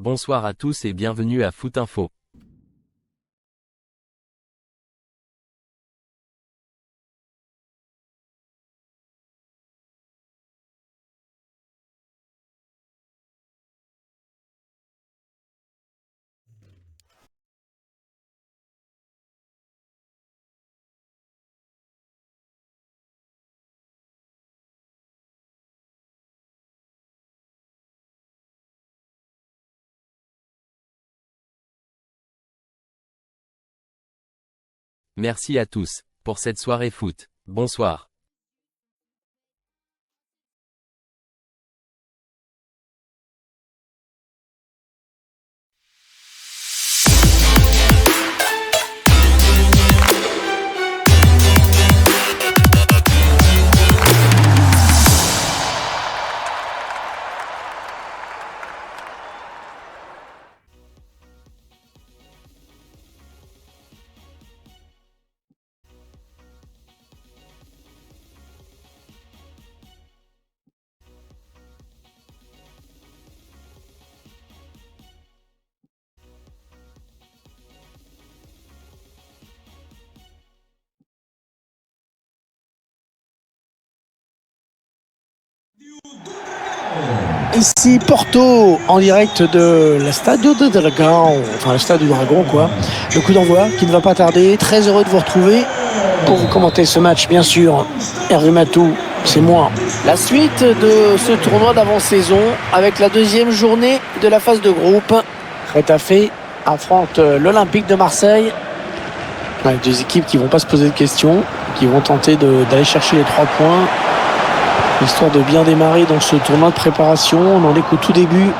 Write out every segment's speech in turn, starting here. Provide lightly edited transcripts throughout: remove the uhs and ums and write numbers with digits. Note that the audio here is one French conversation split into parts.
Bonsoir à tous et bienvenue à Foot Info. Merci à tous pour cette soirée foot. Bonsoir. Ici Porto, en direct de la Stadio de Dragão, enfin le stade du Dragon quoi. Le coup d'envoi qui ne va pas tarder. Très heureux de vous retrouver pour commenter ce match, bien sûr. Hervé Matou, c'est moi. La suite de ce tournoi d'avant-saison avec la deuxième journée de la phase de groupe. Retafe affronte l'Olympique de Marseille. Ouais, deux équipes qui vont pas se poser de questions, qui vont tenter d'aller chercher les 3 points. Histoire de bien démarrer dans ce tournoi de préparation. On en est qu'au tout début.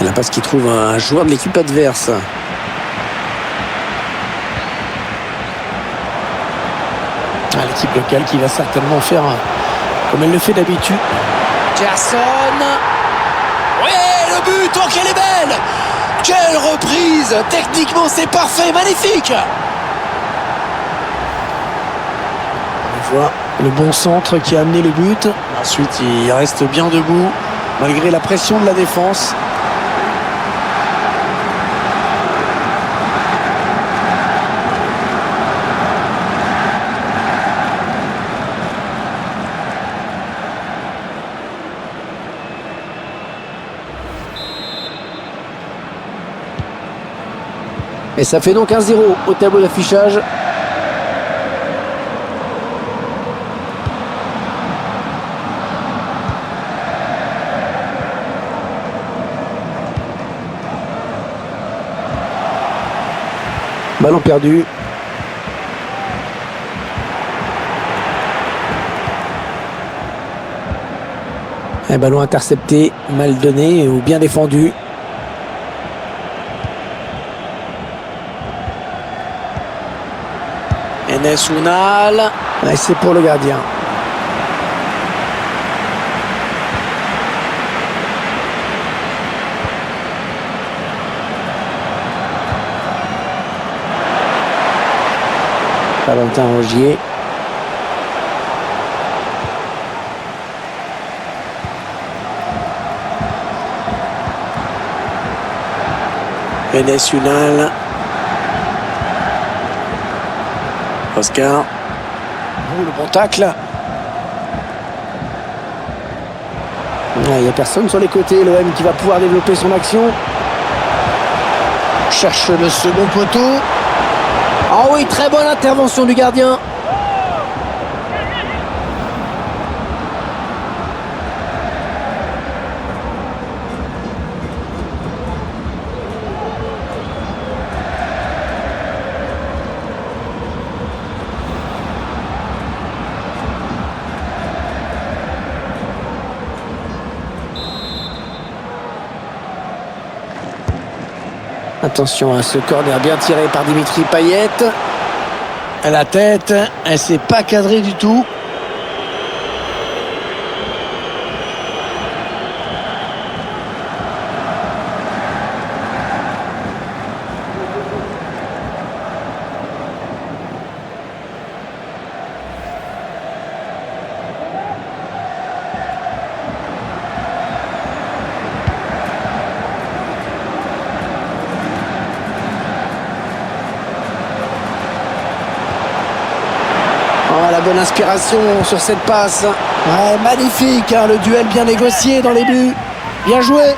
La passe qui trouve un joueur de l'équipe adverse. L'équipe locale qui va certainement faire comme elle le fait d'habitude. Gerson. Oui, le but, oh qu'elle est belle! Quelle reprise! Techniquement c'est parfait, magnifique! On voit le bon centre qui a amené le but. Ensuite il reste bien debout malgré la pression de la défense. Et ça fait donc 1-0 au tableau d'affichage. Ballon perdu. Un ballon intercepté, mal donné ou bien défendu. Enes Unal, et c'est pour le gardien. Valentin Rogier. Enes Unal. Oscar. Le bon tacle. Il n'y a personne sur les côtés. L'OM qui va pouvoir développer son action. Cherche le second poteau. Ah oui, très bonne intervention du gardien. Attention à ce corner bien tiré par Dimitri Payet. À la tête, elle s'est pas cadrée du tout. Oh, la bonne inspiration sur cette passe. Ouais, magnifique, hein, le duel bien négocié dans les buts. Bien joué.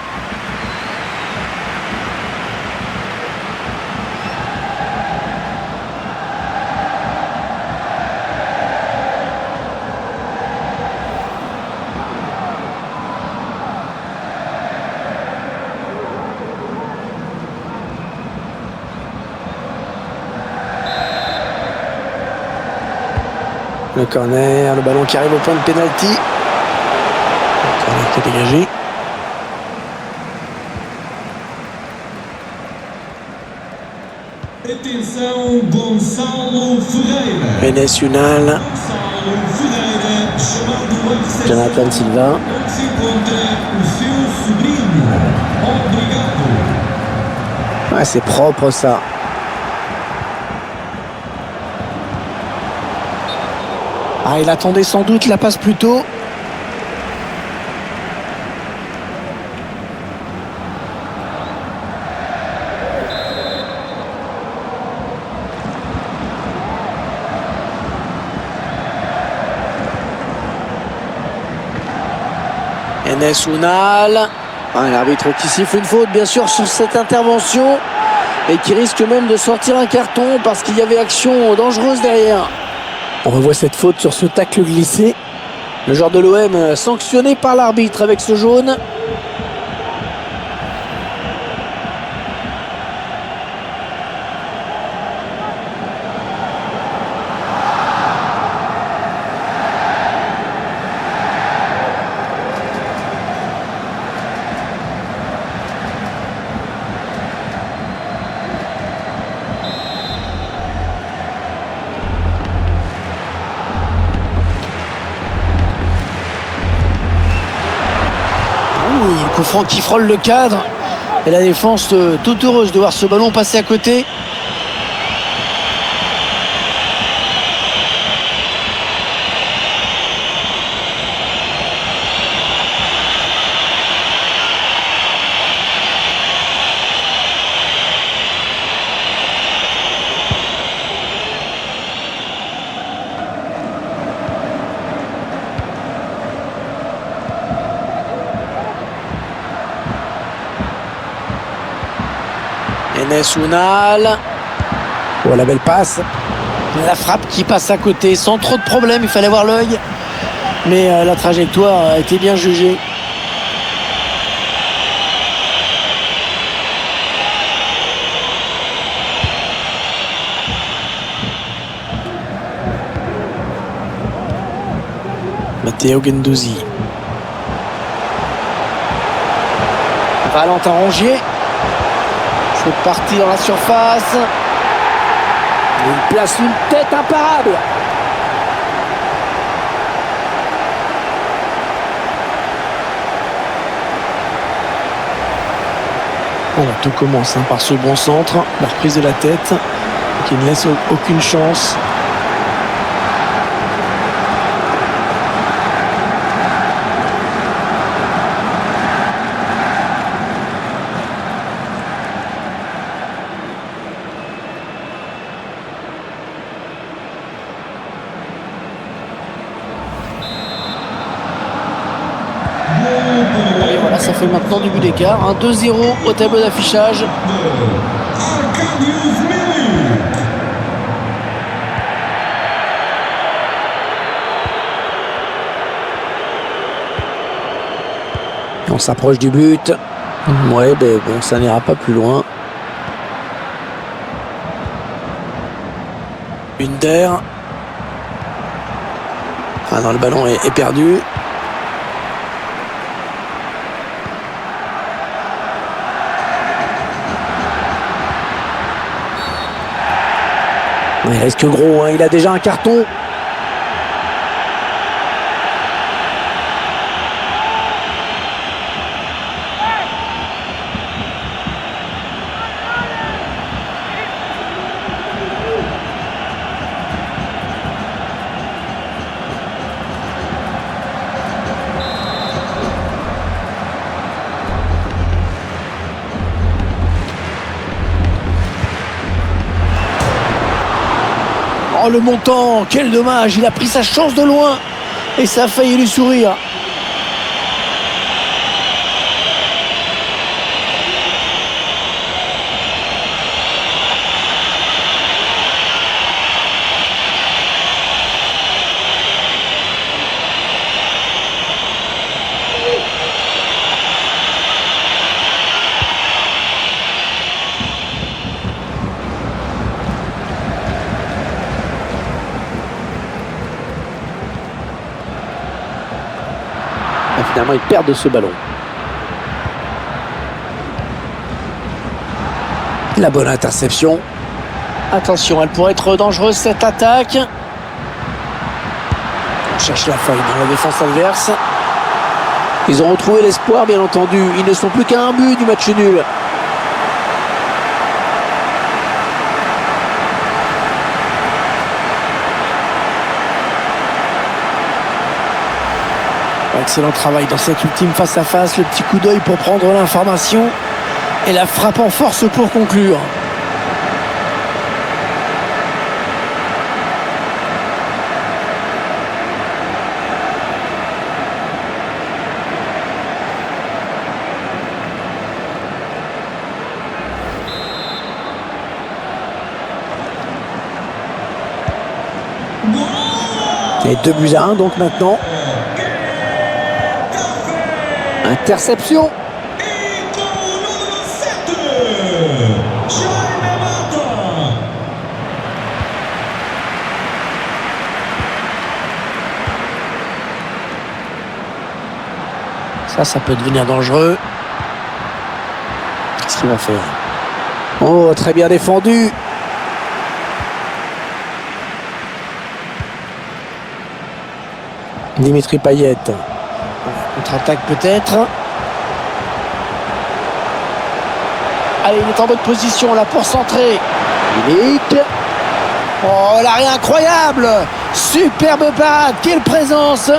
Le corner, le ballon qui arrive au point de pénalty. Le corner qui est dégagé. Atenção, Gonçalo Ferreira. Enes Unal, Gonçalo Ferreira, chamado a recepção, Jonathan Silva. onde se encontra o seu sobrinho. Obrigado. Ouais, c'est propre ça. Ah, il attendait sans doute la passe plus tôt. Enes Unal. Ah, l'arbitre qui siffle une faute bien sûr sur cette intervention et qui risque même de sortir un carton parce qu'il y avait action dangereuse derrière. On revoit cette faute sur ce tacle glissé. Le joueur de l'OM sanctionné par l'arbitre avec ce jaune. Coup franc qui frôle le cadre. Et la défense toute heureuse de voir ce ballon passer à côté. Enes Unal. Oh, la belle passe. La frappe qui passe à côté sans trop de problème. Il fallait avoir l'œil. Mais la trajectoire a été bien jugée. Matteo Guendouzi. Valentin Rongier. C'est parti dans la surface. Il place une tête imparable. Voilà, tout commence par ce bon centre. La reprise de la tête qui ne laisse aucune chance. Et voilà, ça fait maintenant du but d'écart. 2-0 au tableau d'affichage. Arkadiusz Milik. On s'approche du but. Ouais, ben bon, ça n'ira pas plus loin. Under. Ah non, le ballon est perdu. Il risque gros, hein. Il a déjà un carton. Oh, le montant, quel dommage, il a pris sa chance de loin et ça a failli lui sourire. Finalement, ils perdent ce ballon. La bonne interception. Attention, elle pourrait être dangereuse cette attaque. On cherche la faille dans la défense adverse. Ils ont retrouvé l'espoir, bien entendu. Ils ne sont plus qu'à un but du match nul. Excellent travail dans cette ultime face-à-face. Le petit coup d'œil pour prendre l'information. Et la frappe en force pour conclure. Et 2-1 donc maintenant. Interception. Ça peut devenir dangereux. Qu'est-ce qu'il va faire? Oh, très bien défendu. Dimitri Payet. Contre-attaque peut-être. Allez, il est en bonne position là pour centrer. Milik. Oh, l'arrêt incroyable. Superbe parade. Quelle présence.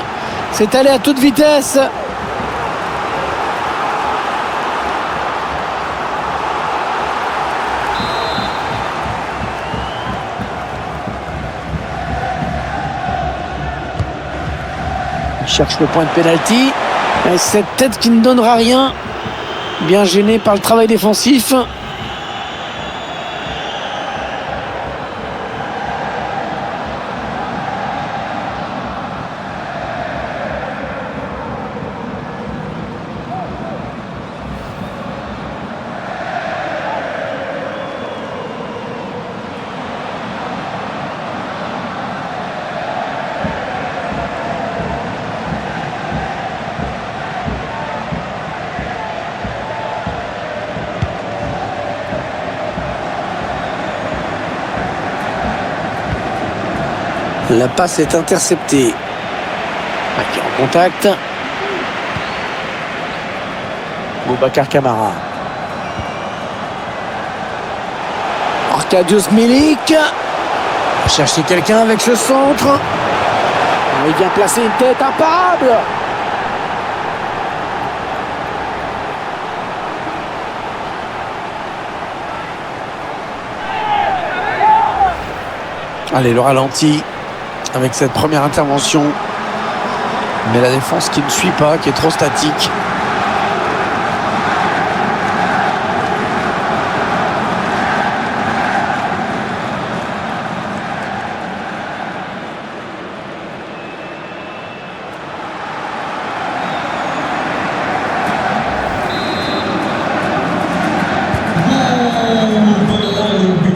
C'est allé à toute vitesse. Il cherche le point de pénalty. Et cette tête qui ne donnera rien. Bien gêné par le travail défensif. La passe est interceptée. Qui est en contact. Boubacar Kamara. Arkadiusz Milik. On va chercher quelqu'un avec ce centre. Il vient placer une tête imparable. Allez, le ralenti avec cette première intervention. Mais la défense qui ne suit pas, qui est trop statique.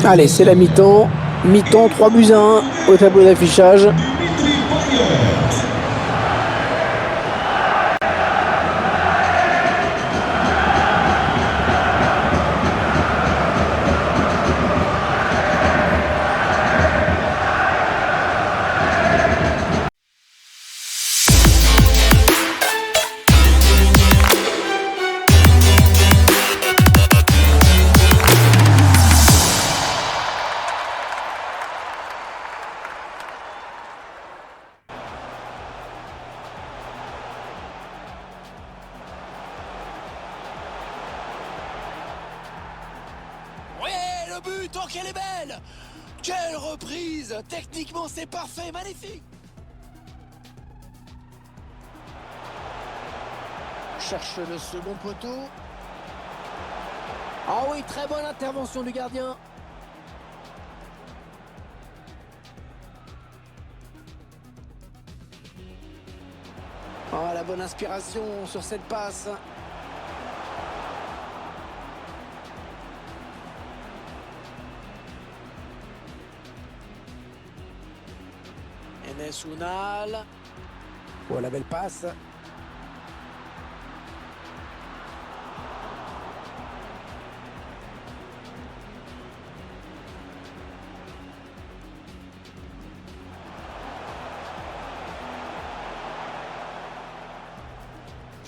Allez, c'est la mi-temps. Mi-temps, 3-1 au tableau d'affichage. le but, oh qu'elle est belle! Quelle reprise! Techniquement c'est parfait, magnifique! Cherche le second poteau. Ah oui, très bonne intervention du gardien. Oh, la bonne inspiration sur cette passe. Enes Unal. Oh, la belle passe.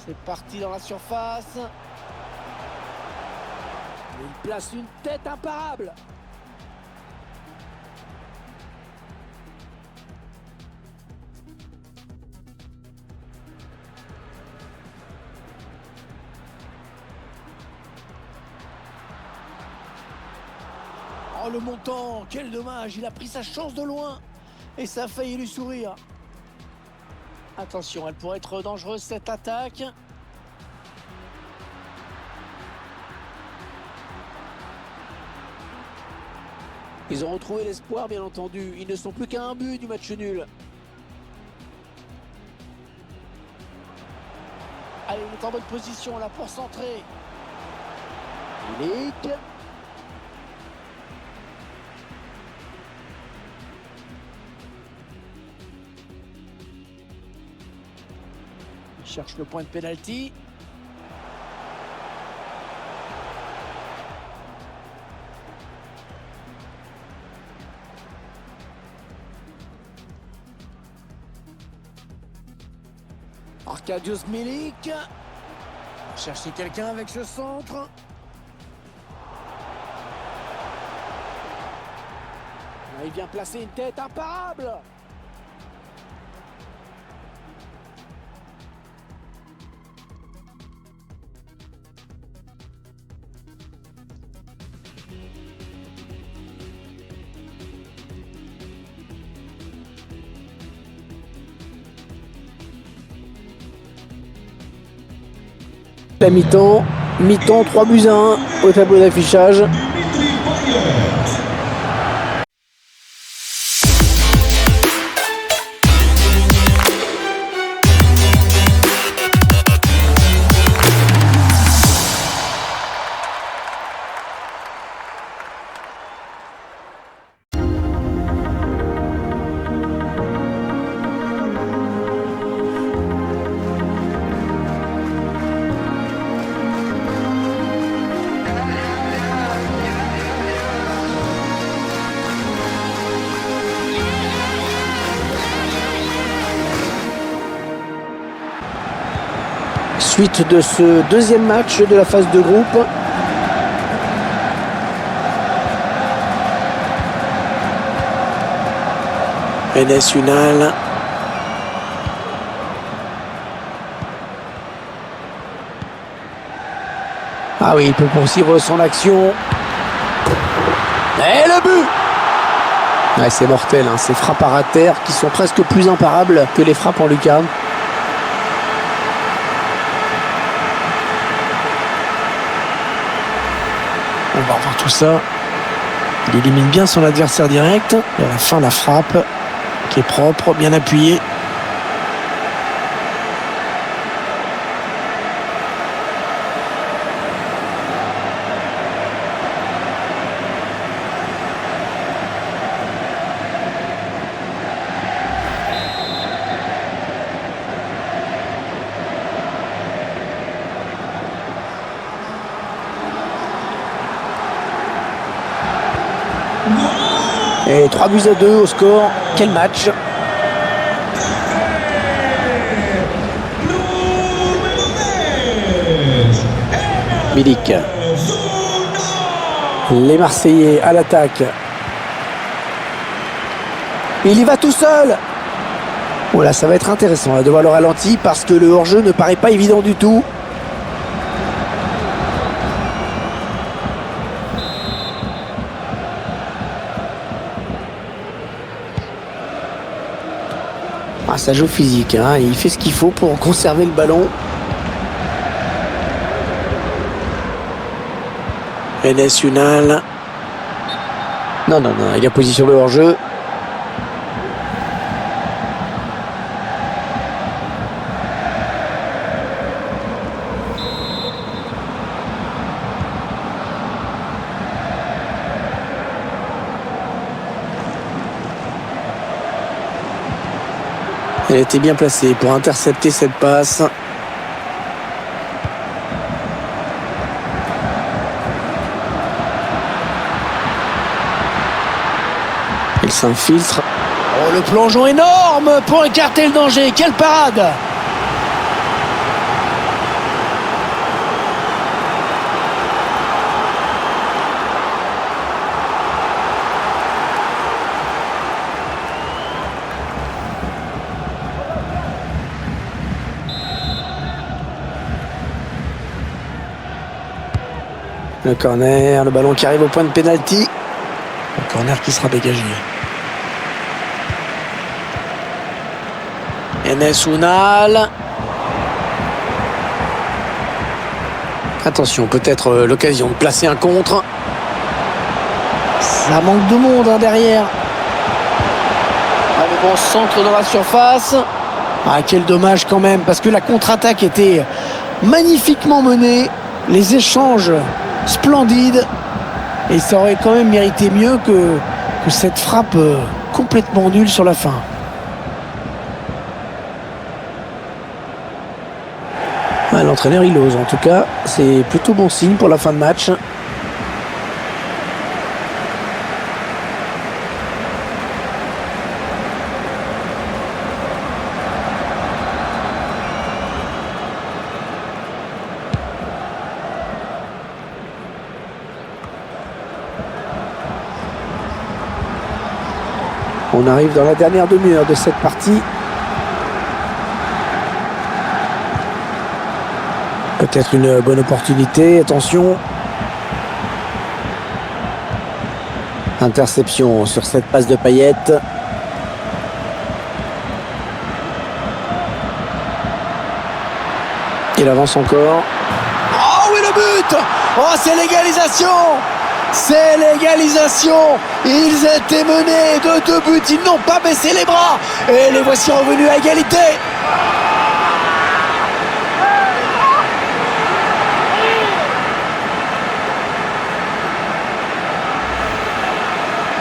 C'est parti dans la surface. Il place une tête imparable. Oh le montant, quel dommage, il a pris sa chance de loin. Et ça a failli lui sourire. Attention, elle pourrait être dangereuse cette attaque. Ils ont retrouvé l'espoir, bien entendu. Ils ne sont plus qu'à un but du match nul. Allez, il est en bonne position là pour centrer. Milik. Il cherche le point de pénalty. Arkadiusz Milik. Chercher quelqu'un avec ce centre. Il vient placer une tête imparable. La mi-temps, 3-1 au tableau d'affichage. Dimitri Payet. Suite de ce deuxième match de la phase de groupe. Enes Unal. Ah oui, il peut poursuivre son action. Et le but! Ouais, c'est mortel, hein. Ces frappes à ras de terre qui sont presque plus imparables que les frappes en lucarne. On va revoir tout ça. Il élimine bien son adversaire direct. Et à la fin, la frappe qui est propre, bien appuyée. Et 3-2 au score. Quel match! Milik. Les Marseillais à l'attaque. Il y va tout seul. Voilà, ça va être intéressant là, de voir le ralenti parce que le hors-jeu ne paraît pas évident du tout. Ah, ça joue physique, hein. Il fait ce qu'il faut pour conserver le ballon. Enes Unal. Non, il a position de hors-jeu. Elle était bien placée pour intercepter cette passe. Il s'infiltre. Oh, le plongeon énorme pour écarter le danger. Quelle parade! Le corner, le ballon qui arrive au point de pénalty. Le corner qui sera dégagé. Enes Unal. Attention, peut-être l'occasion de placer un contre. Ça manque de monde derrière. Ah, le bon centre dans la surface. Ah, quel dommage quand même, parce que la contre-attaque était magnifiquement menée. Les échanges splendides. Et ça aurait quand même mérité mieux que cette frappe complètement nulle sur la fin. Ah, l'entraîneur il ose, en tout cas c'est plutôt bon signe pour la fin de match. On arrive dans la dernière demi-heure de cette partie. Peut-être une bonne opportunité, attention. Interception sur cette passe de Payet. Il avance encore. Oh oui, le but! Oh, c'est l'égalisation! C'est l'égalisation! Ils étaient menés de 2 buts, ils n'ont pas baissé les bras. Et les voici revenus à égalité.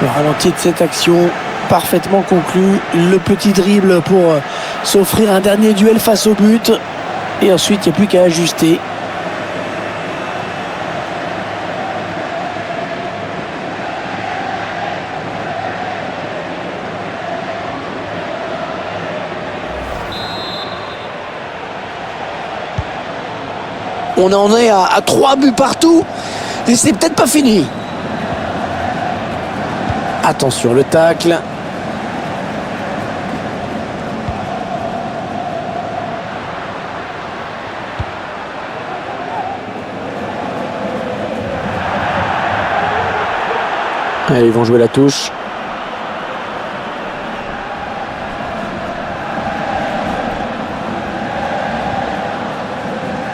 Le ralenti de cette action, parfaitement conclu. Le petit dribble pour s'offrir un dernier duel face au but. Et ensuite, il n'y a plus qu'à ajuster. On en est à 3 buts partout. Et c'est peut-être pas fini. Attention, le tacle. Allez, ils vont jouer la touche.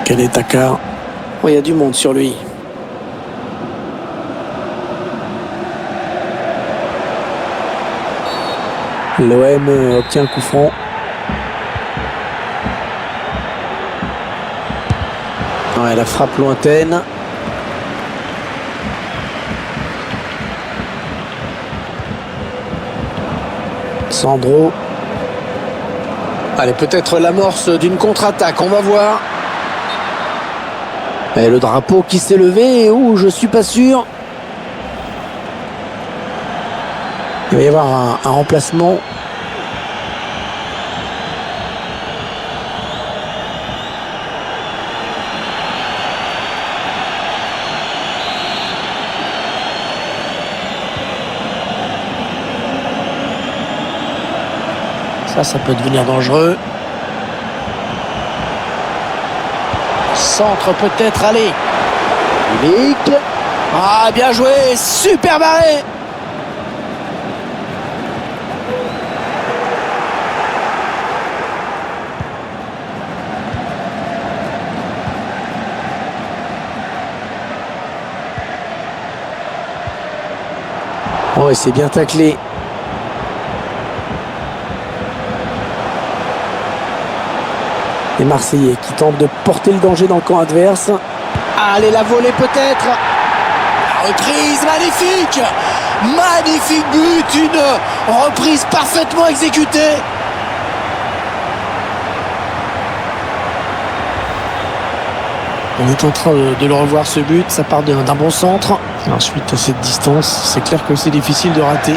Quel est Takar? Oh, il y a du monde sur lui. L'OM obtient un coup franc. Ouais, la frappe lointaine. Sandro. Allez, peut-être l'amorce d'une contre-attaque, on va voir. Et le drapeau qui s'est levé, je suis pas sûr. Il va y avoir un remplacement. Ça peut devenir dangereux. Centre peut-être, allez. Milik. Ah, bien joué, super barré. Oh, et c'est bien taclé. Les Marseillais qui tentent de porter le danger dans le camp adverse. Allez, la volée peut-être. La reprise, magnifique. Magnifique but, une reprise parfaitement exécutée. On est en train de le revoir ce but, ça part d'un bon centre. Ensuite à cette distance, c'est clair que c'est difficile de rater.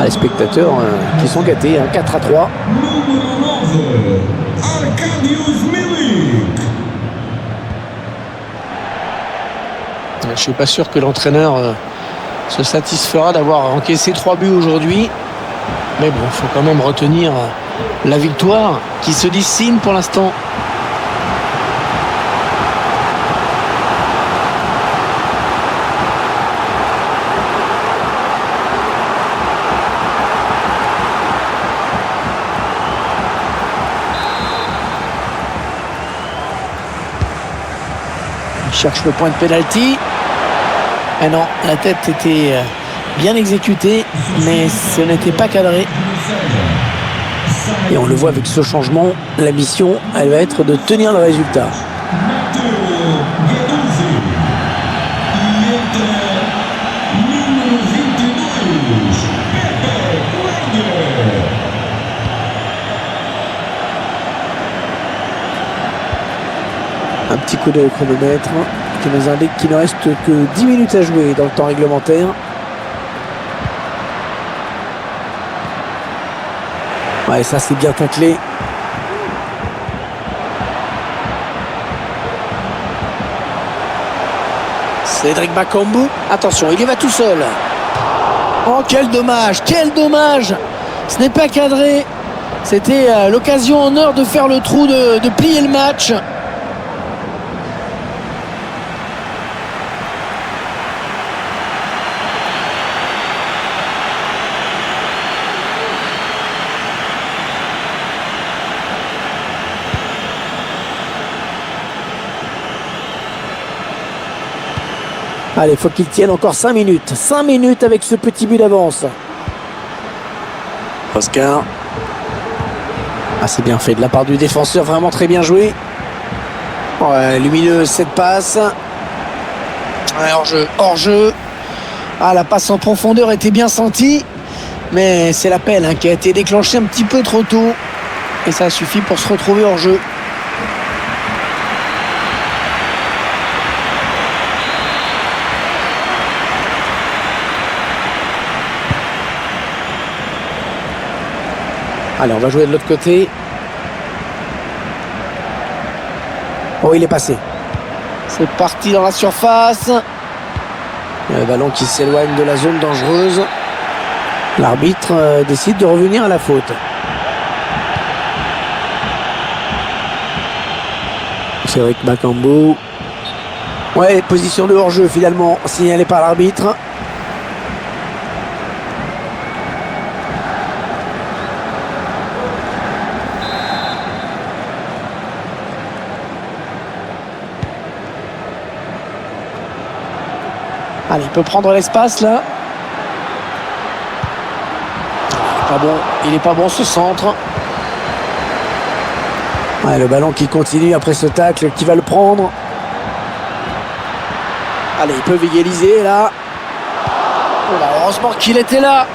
Les spectateurs qui sont gâtés, 4-3. Je ne suis pas sûr que l'entraîneur se satisfera d'avoir encaissé 3 buts aujourd'hui. Mais bon, il faut quand même retenir la victoire qui se dessine pour l'instant. Cherche le point de pénalty. Ah non, la tête était bien exécutée, mais ce n'était pas cadré. Et on le voit avec ce changement, la mission, elle va être de tenir le résultat. Un petit coup de chronomètre qui nous indique qu'il ne reste que 10 minutes à jouer dans le temps réglementaire. Ouais, ça c'est bien taclé. Cédric Bakambu. Attention, il y va tout seul. Oh, quel dommage, quel dommage. Ce n'est pas cadré. C'était l'occasion en or de faire le trou, de plier le match. Allez, il faut qu'il tienne encore 5 minutes. 5 minutes avec ce petit but d'avance. Oscar. Ah, c'est bien fait de la part du défenseur. Vraiment très bien joué. Ouais, lumineux, cette passe. Ouais, hors-jeu. Hors-jeu. Ah, la passe en profondeur était bien sentie. Mais c'est l'appel qui a été déclenché un petit peu trop tôt. Et ça suffit pour se retrouver hors-jeu. Allez, on va jouer de l'autre côté. Oh, il est passé. C'est parti dans la surface. Le ballon qui s'éloigne de la zone dangereuse. L'arbitre décide de revenir à la faute. Cédric Bakambu. Ouais, position de hors-jeu finalement signalée par l'arbitre. Allez, il peut prendre l'espace là. Pas bon, il n'est pas bon ce centre. Ouais, le ballon qui continue après ce tacle, qui va le prendre. Allez, ils peuvent égaliser là. Oh là, heureusement qu'il était là.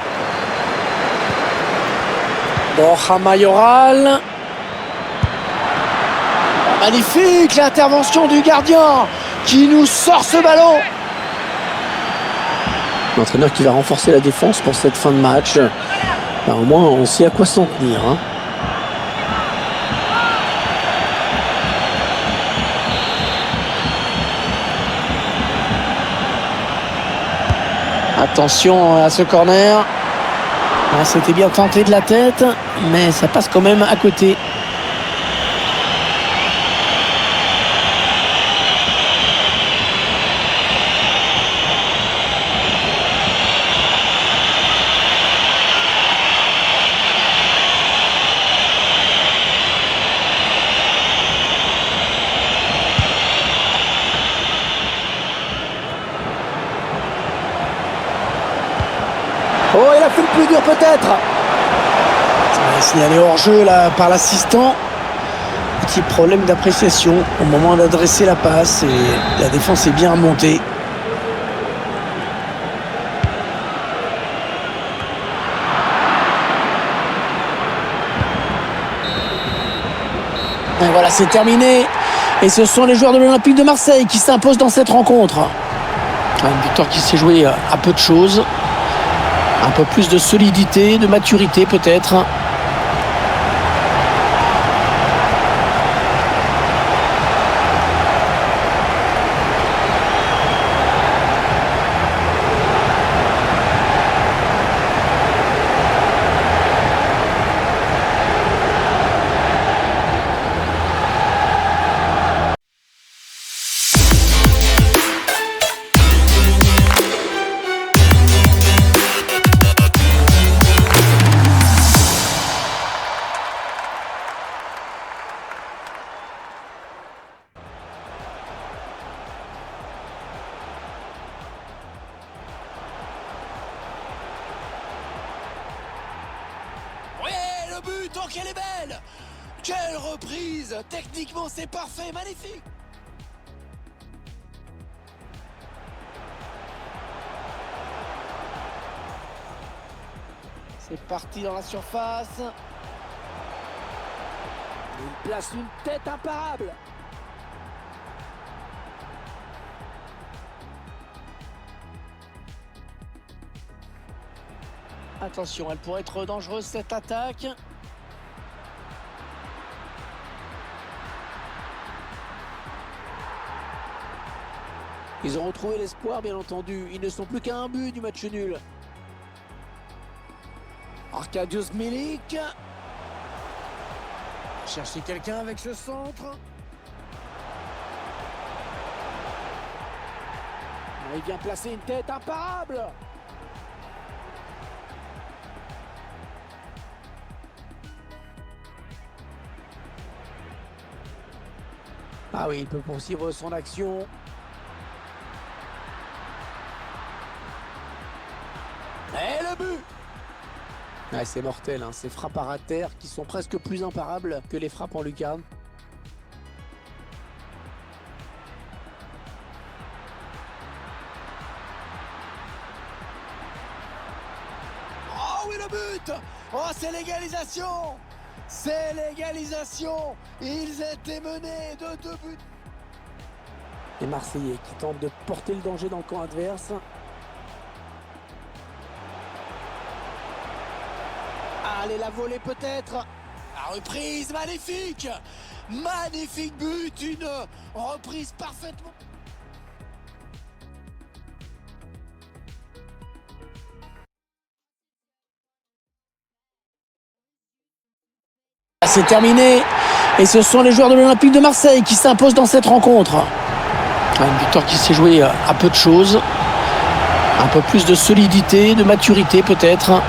Borja Mayoral. Magnifique l'intervention du gardien qui nous sort ce ballon. L'entraîneur qui va renforcer la défense pour cette fin de match. Alors, au moins, on sait à quoi s'en tenir. Attention à ce corner. Ah, c'était bien tenté de la tête, mais ça passe quand même à côté. plus dur peut-être. Ça va signaler hors-jeu là par l'assistant. Petit problème d'appréciation au moment d'adresser la passe et la défense est bien remontée. Et voilà, c'est terminé. Et ce sont les joueurs de l'Olympique de Marseille qui s'imposent dans cette rencontre. Une victoire qui s'est jouée à peu de choses. Un peu plus de solidité, de maturité peut-être. Le but, oh qu'elle est belle! Quelle reprise! Techniquement c'est parfait, magnifique! C'est parti dans la surface. Il place une tête imparable. Attention, elle pourrait être dangereuse cette attaque. Ils ont retrouvé l'espoir, bien entendu. Ils ne sont plus qu'à un but du match nul. Arkadiusz Milik. Chercher quelqu'un avec ce centre. Il vient placer une tête imparable. Ah oui, il peut poursuivre son action. Et le but! Ouais, c'est mortel, hein. Ces frappes à terre qui sont presque plus imparables que les frappes en lucarne. Oh oui, le but! Oh, c'est l'égalisation! C'est l'égalisation! Ils étaient menés de 2 buts. Les Marseillais qui tentent de porter le danger dans le camp adverse. Allez, la volée peut-être. La reprise, magnifique! Magnifique but, une reprise parfaitement. C'est terminé. Et ce sont les joueurs de l'Olympique de Marseille qui s'imposent dans cette rencontre. Une victoire qui s'est jouée à peu de choses. Un peu plus de solidité, de maturité peut-être.